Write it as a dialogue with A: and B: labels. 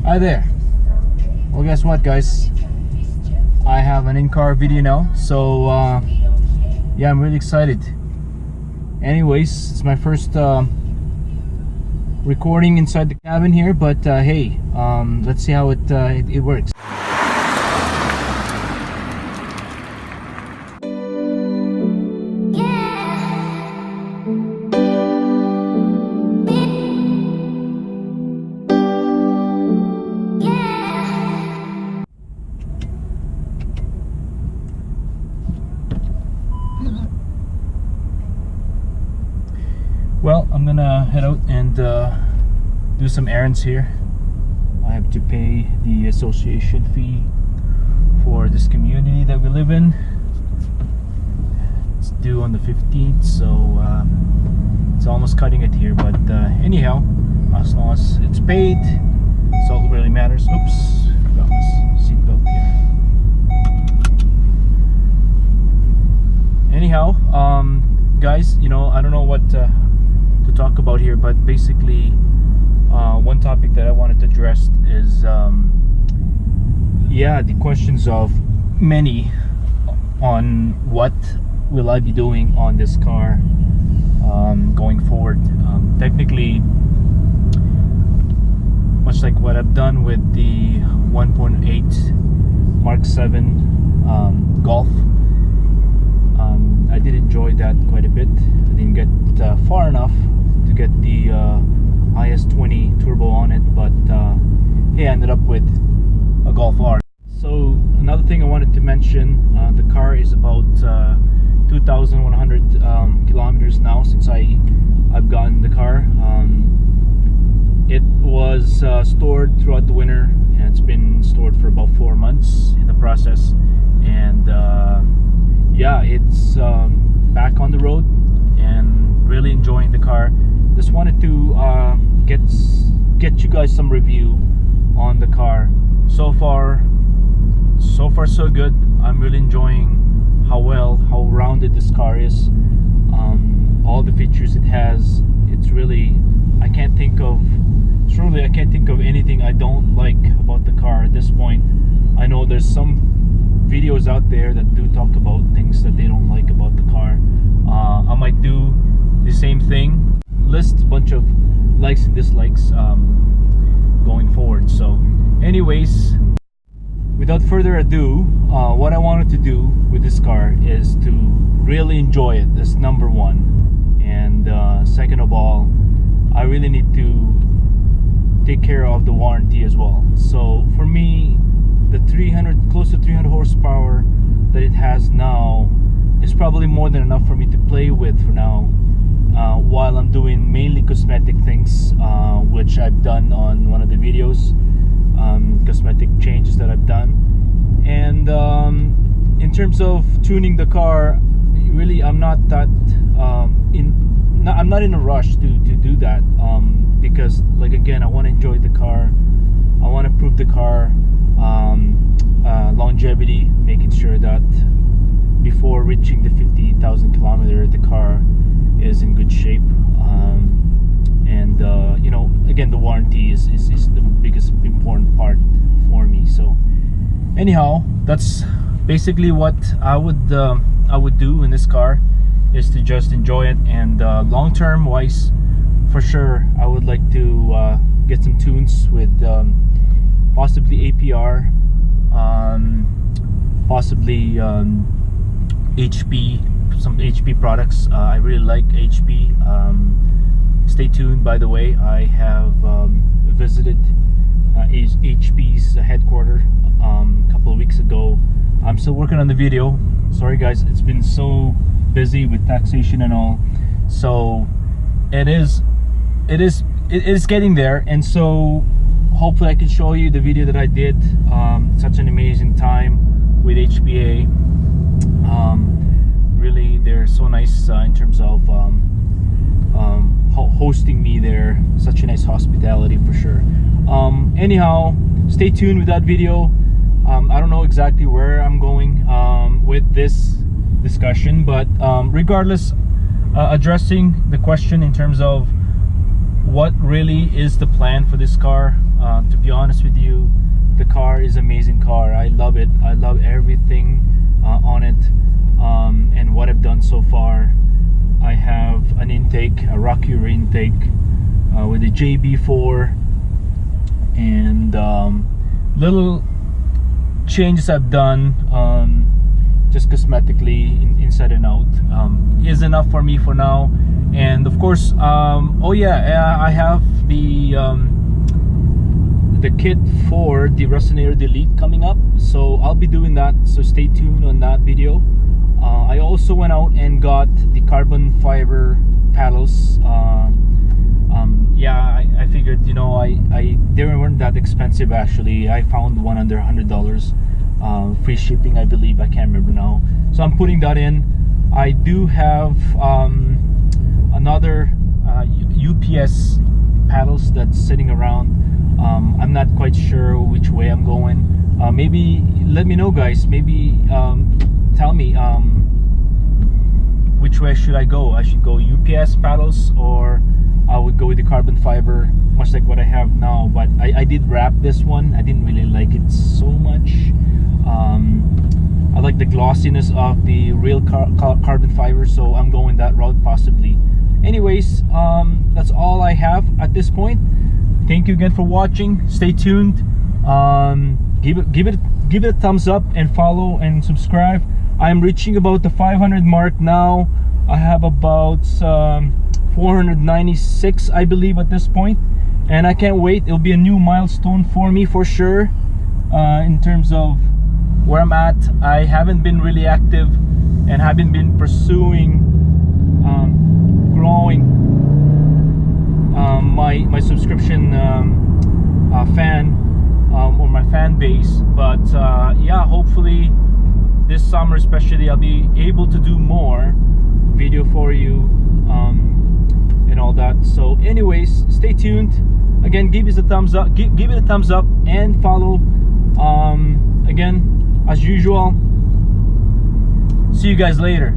A: Hi there. Well, guess what, guys? I have an in-car video now, so yeah, I'm really excited. Anyways, it's my first recording inside the cabin here, but hey, let's see how it works. Well, I'm gonna head out and do some errands here. I have to pay the association fee for this community that we live in. It's due on the 15th, so it's almost cutting it here. But anyhow, as long as it's paid, that's all that really matters. Oops, got my seatbelt here. Anyhow, guys, you know, I don't know what to talk about here, but basically one topic that I wanted to address is yeah, the questions of many on what will I be doing on this car going forward. Technically, much like what I've done with the 1.8 Mark 7 Golf, I did enjoy that quite a bit. I didn't get far enough to get the IS20 turbo on it, but hey, I ended up with a Golf R. So another thing I wanted to mention, the car is about 2,100 kilometers now since I've gotten the car. It was stored throughout the winter, and it's been stored for about 4 months in the process, and yeah, it's back on the road and really enjoying the car. Just wanted to get you guys some review on the car. So far so good. I'm really enjoying how rounded this car is. All the features it has. It's really, I can't think of anything I don't like about the car at this point. I know there's some videos out there that do talk about things that they don't like about the car. I might do the same thing, list a bunch of likes and dislikes going forward. So anyways, without further ado, what I wanted to do with this car is to really enjoy it. That's number one, and second of all, I really need to take care of the warranty as well. So for me, the close to 300 horsepower that it has now is probably more than enough for me to play with for now, while I'm doing mainly cosmetic things, which I've done on one of the videos, cosmetic changes that I've done. And in terms of tuning the car, really I'm not that I'm not in a rush to do that, because, like, again, I want to enjoy the car. I want to prove the car longevity, making sure that before reaching the 50,000 kilometer, the car is in good shape. And you know, again, the warranty is the biggest important part for me. So anyhow, that's basically what I would do in this car, is to just enjoy it. And long-term wise, for sure, I would like to get some tunes with possibly APR, possibly HP, some HP products. I really like HP. Stay tuned, by the way. I have visited HP's headquarters a couple of weeks ago. I'm still working on the video. Sorry guys, it's been so busy with taxation and all. So it is getting there, and so hopefully I can show you the video that I did. Such an amazing time with HPA. Really, they're so nice in terms of hosting me there. Such a nice hospitality for sure. Anyhow, stay tuned with that video. I don't know exactly where I'm going with this discussion, but regardless, addressing the question in terms of what really is the plan for this car. To be honest with you, the car is an amazing car. I love it. I love everything on it, and what I've done so far. I have an intake, a Rocky intake with a JB4, and little changes I've done just cosmetically inside and out is enough for me for now. And of course, oh yeah, I have the kit for the Resonator Delete coming up, so I'll be doing that, so stay tuned on that video. I also went out and got the carbon fiber paddles. Yeah, I figured, you know, they weren't that expensive actually. I found one under $100, free shipping I believe, I can't remember now. So I'm putting that in. I do have another UPS paddles that's sitting around. I'm not quite sure which way I'm going. Maybe let me know, guys. Maybe tell me which way should I go. I should go UPS paddles, or I would go with the carbon fiber, much like what I have now. But I did wrap this one. I didn't really like it so much. I like the glossiness of the real carbon fiber, so I'm going that route possibly. Anyways, that's all I have at this point. Thank you again for watching. Stay tuned. Give it a thumbs up and follow and subscribe. I'm reaching about the 500 mark now. I have about 496 I believe at this point, and I can't wait. It'll be a new milestone for me for sure. In terms of where I'm at, I haven't been really active and haven't been pursuing growing my subscription fan or my fan base. But yeah, hopefully this summer especially I'll be able to do more video for you and all that. So anyways, stay tuned. Again, give it a thumbs up, give it a thumbs up and follow. Again, as usual, see you guys later.